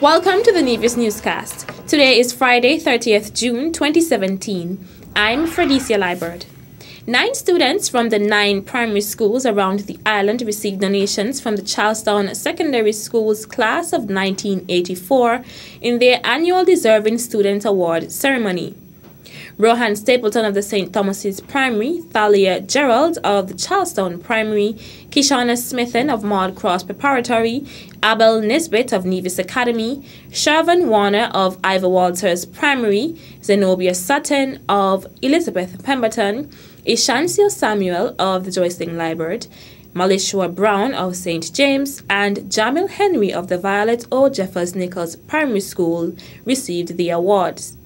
Welcome to the Nevis Newscast. Today is Friday, 30th June 2017. I'm Fredicia Liebert. 9 students from the 9 primary schools around the island received donations from the Charlestown Secondary School's class of 1984 in their annual Deserving Student Award ceremony. Rohan Stapleton of the St. Thomas's Primary, Thalia Gerald of the Charlestown Primary, Kishana Smithen of Maud Cross Preparatory, Abel Nisbet of Nevis Academy, Shervan Warner of Ivor Walters Primary, Zenobia Sutton of Elizabeth Pemberton, Ishancio Samuel of the Joycelyn Liebert, Malishua Brown of St. James, and Jamil Henry of the Violet O. Jeffers Nichols Primary School received the awards.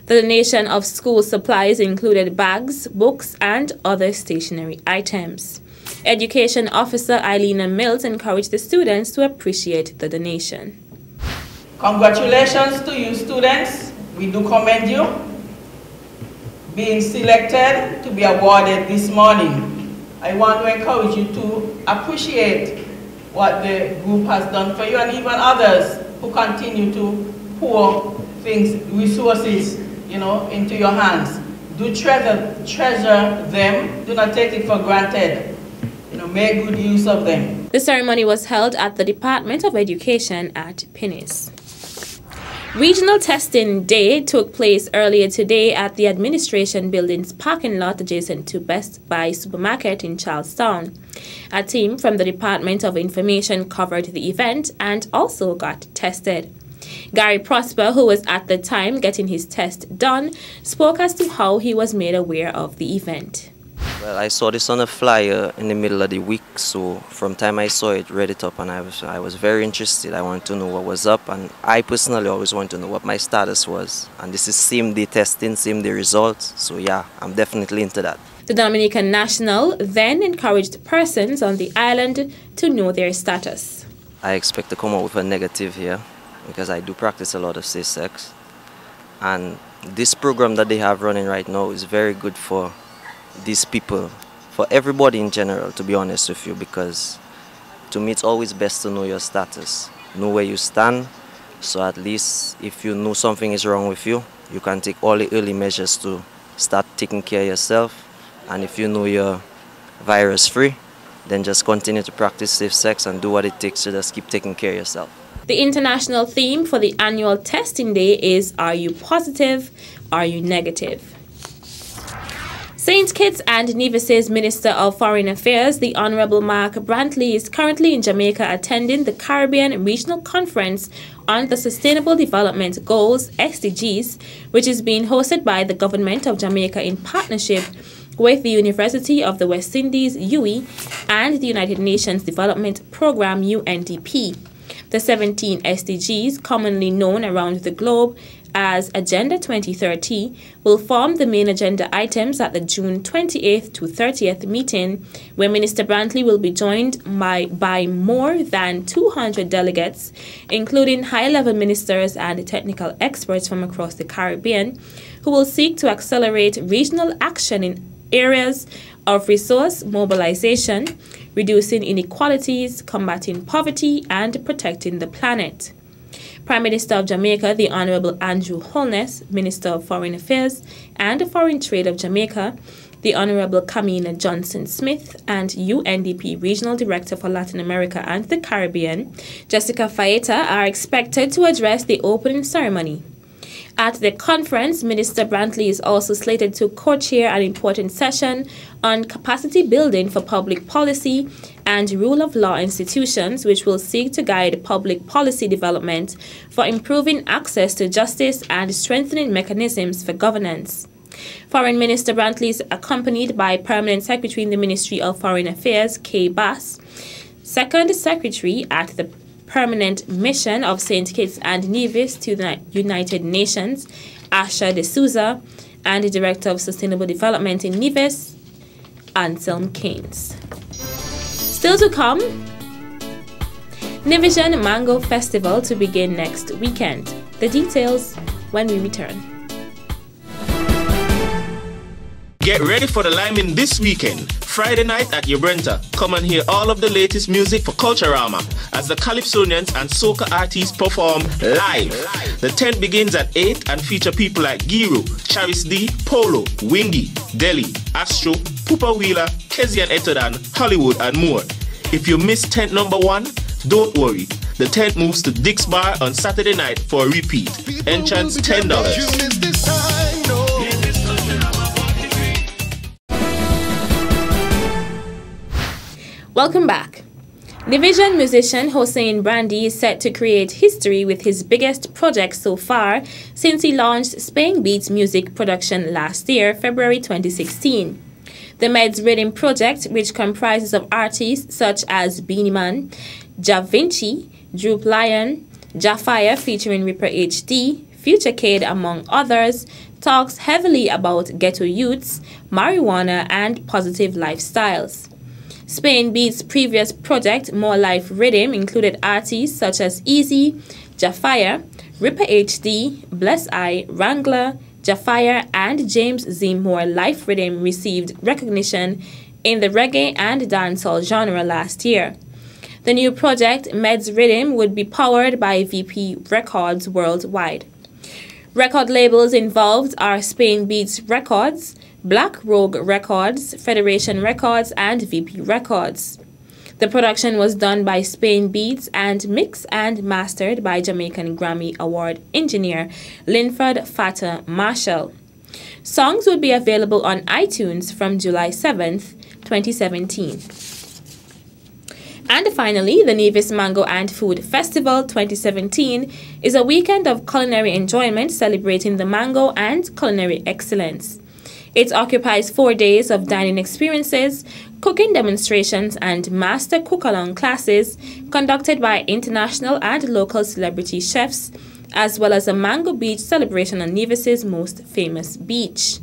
The donation of school supplies included bags, books, and other stationery items. Education Officer Eileen Mills encouraged the students to appreciate the donation. Congratulations to you students. We do commend you being selected to be awarded this morning. I want to encourage you to appreciate what the group has done for you and even others who continue to pour resources, into your hands. Do treasure them. Do not take it for granted. Make good use of them. The ceremony was held at the Department of Education at Pinnis. Regional Testing Day took place earlier today at the Administration Building's parking lot adjacent to Best Buy Supermarket in Charlestown. A team from the Department of Information covered the event and also got tested. Gary Prosper, who was at the time getting his test done, spoke as to how he was made aware of the event. Well, I saw this on a flyer in the middle of the week, so from the time I saw it, read it up, and I was very interested. I wanted to know what was up, and I personally always want to know what my status was. And this is same-day testing, same-day results, so yeah, I'm definitely into that. The Dominican National then encouraged persons on the island to know their status. I expect to come out with a negative here, because I do practice a lot of safe sex. And this program that they have running right now is very good for these people, for everybody in general, to be honest with you, because to me it's always best to know your status, know where you stand, so at least if you know something is wrong with you, you can take all the early measures to start taking care of yourself. And if you know you're virus free, then just continue to practice safe sex and do what it takes to just keep taking care of yourself. The international theme for the annual testing day is Are You Positive? Are You Negative? St. Kitts and Nevis's Minister of Foreign Affairs, the Honorable Mark Brantley, is currently in Jamaica attending the Caribbean Regional Conference on the Sustainable Development Goals, SDGs, which is being hosted by the Government of Jamaica in partnership with the University of the West Indies, UWI, and the United Nations Development Programme, UNDP. The 17 SDGs, commonly known around the globe as Agenda 2030, will form the main agenda items at the June 28th to 30th meeting, where Minister Brantley will be joined by more than 200 delegates, including high-level ministers and technical experts from across the Caribbean, who will seek to accelerate regional action in areas of resource mobilization, reducing inequalities, combating poverty, and protecting the planet. Prime Minister of Jamaica, the Honorable Andrew Holness, Minister of Foreign Affairs and Foreign Trade of Jamaica, the Honorable Kamina Johnson-Smith, and UNDP Regional Director for Latin America and the Caribbean, Jessica Faeta, are expected to address the opening ceremony. At the conference, Minister Brantley is also slated to co-chair an important session on capacity building for public policy and rule of law institutions, which will seek to guide public policy development for improving access to justice and strengthening mechanisms for governance. Foreign Minister Brantley is accompanied by Permanent Secretary in the Ministry of Foreign Affairs, Kay Bass, Second Secretary at the Permanent Mission of St. Kitts and Nevis to the United Nations, Asha De Souza, and the Director of Sustainable Development in Nevis, Anselm Keynes. Still to come, Nevision Mango Festival to begin next weekend. The details when we return. Get ready for the liming this weekend, Friday night at Ubrenta. Come and hear all of the latest music for Culturama as the Calypsonians and soca artists perform live. The tent begins at 8 and feature people like Giru, Charis D, Polo, Wingy, Deli, Astro, Pupa Wheeler, Kezi and Etodan, Hollywood and more. If you missed tent number 1, don't worry. The tent moves to Dick's Bar on Saturday night for a repeat. Entrance $10. Welcome back. Division musician Hossein Brandy is set to create history with his biggest project so far since he launched Spain Beats music production last year, February 2016. The Meds Rhythm project, which comprises of artists such as Beanie Man, Ja Vinci, Droop Lion, Jafire featuring Ripper HD, Future Kid, among others, talks heavily about ghetto youths, marijuana, and positive lifestyles. Spain Beats' previous project, More Life Rhythm, included artists such as Easy, Jafire, Ripper HD, Bless Eye, Wrangler, Jafire, and James Z. Moore. Life Rhythm received recognition in the reggae and dancehall genre last year. The new project, Meds Rhythm, would be powered by VP Records worldwide. Record labels involved are Spain Beats Records, Black Rogue Records, Federation Records, and VP Records. The production was done by Spain Beats and mixed and mastered by Jamaican Grammy Award engineer Linford Fata Marshall. Songs would be available on iTunes from July 7th, 2017. And finally, the Nevis Mango and Food Festival 2017 is a weekend of culinary enjoyment celebrating the mango and culinary excellence. It occupies 4 days of dining experiences, cooking demonstrations, and master cook-along classes conducted by international and local celebrity chefs, as well as a Mango Beach celebration on Nevis's most famous beach.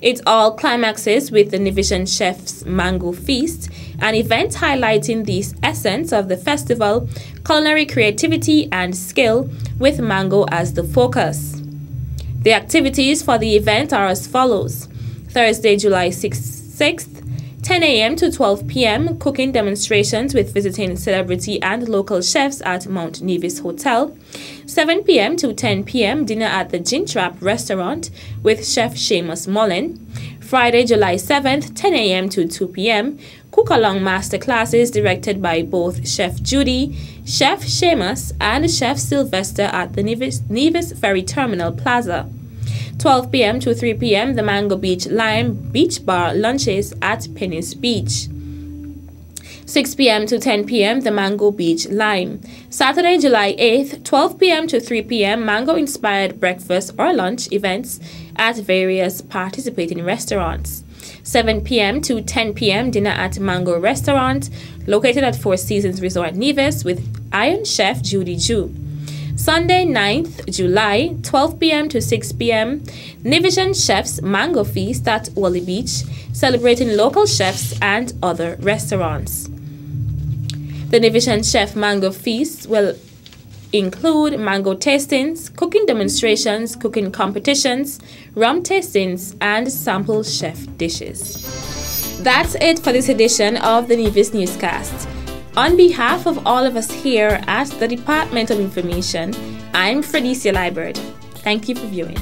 It all climaxes with the Nevisian Chef's Mango Feast, an event highlighting the essence of the festival, culinary creativity and skill, with mango as the focus. The activities for the event are as follows. Thursday, July 6th, 10 a.m. to 12 p.m., cooking demonstrations with visiting celebrity and local chefs at Mount Nevis Hotel. 7 p.m. to 10 p.m., dinner at the Gin Trap restaurant with Chef Seamus Mullen. Friday, July 7th, 10 a.m. to 2 p.m., cook-along master classes directed by both Chef Judy, Chef Seamus, and Chef Sylvester at the Nevis Ferry Terminal Plaza. 12 p.m. to 3 p.m., the Mango Beach Lime Beach Bar lunches at Penny's Beach. 6 p.m. to 10 p.m., the Mango Beach Lime. Saturday, July 8th, 12 p.m. to 3 p.m., mango-inspired breakfast or lunch events at various participating restaurants. 7 p.m. to 10 p.m., dinner at Mango Restaurant, located at Four Seasons Resort Nevis with Iron Chef Judy Jew. Sunday, 9th July, 12 p.m. to 6 p.m., Nevisian Chef's Mango Feast at Wally Beach, celebrating local chefs and other restaurants. The Nevisian Chef Mango Feast will include mango tastings, cooking demonstrations, cooking competitions, rum tastings, and sample chef dishes. That's it for this edition of the Nevis Newscast. On behalf of all of us here at the Department of Information, I'm Fredicia Liebert. Thank you for viewing.